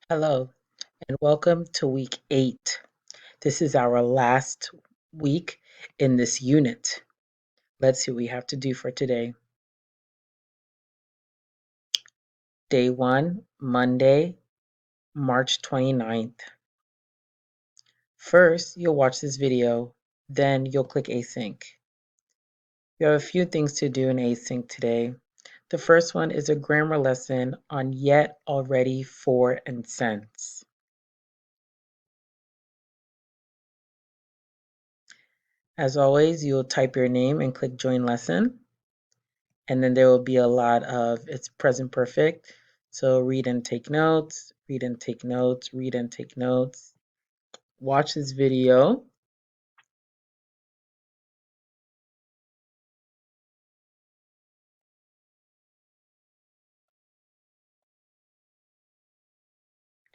Hello, and welcome to week 8. This is our last week in this unit. Let's see what we have to do for today. Day 1, Monday, March 29th. First, you'll watch this video, then you'll click Async. You have a few things to do in Async today. The first one is a grammar lesson on yet, already, for, and since. As always, you'll type your name and click Join Lesson. And then there will be a lot of it's present perfect. So read and take notes, read and take notes, read and take notes. Watch this video.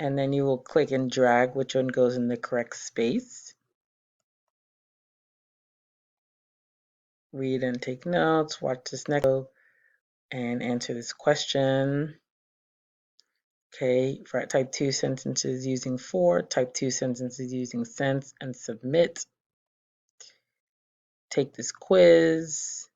And then you will click and drag which one goes in the correct space. Read and take notes, watch this next video, and answer this question. Okay, type 2 sentences using for, type 2 sentences using since, and submit. Take this quiz.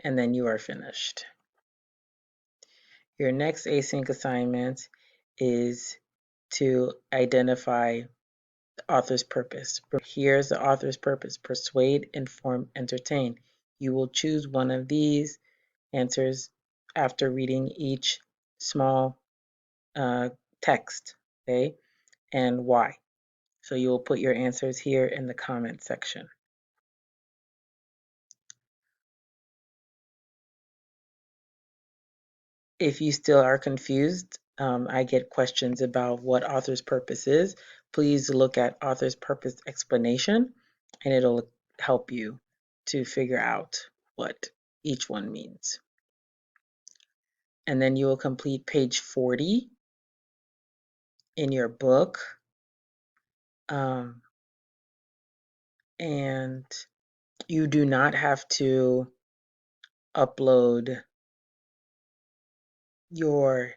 And then you are finished. Your next async assignment is to identify the author's purpose. Here's the author's purpose: persuade, inform, entertain. You will choose one of these answers after reading each small text, okay, and why. So you will put your answers here in the comment section. If you still are confused, I get questions about what author's purpose is. Please look at author's purpose explanation and it'll help you to figure out what each one means. And then you will complete page 40 in your book. And you do not have to upload your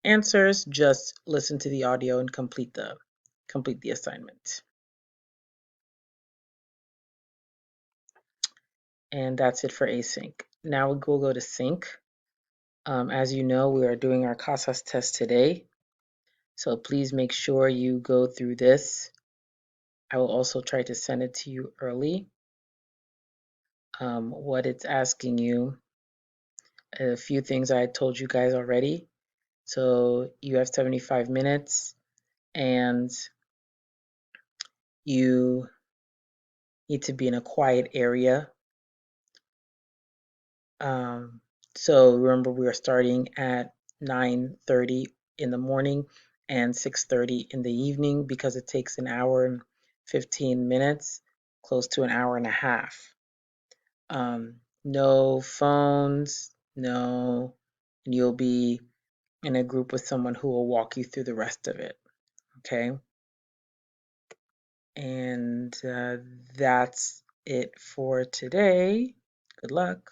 answers, just listen to the audio and complete the assignment. And that's it for async. Now we'll go to sync. As you know, we are doing our CASAS test today. So please make sure you go through this. I will also try to send it to you early. What it's asking you, a few things I told you guys already. So you have 75 minutes and you need to be in a quiet area. So remember, we are starting at 9:30 in the morning and 6:30 in the evening because it takes an hour and 15 minutes, close to an hour and a half. No phones, no, and you'll be in a group with someone who will walk you through the rest of it. Okay. And that's it for today. Good luck.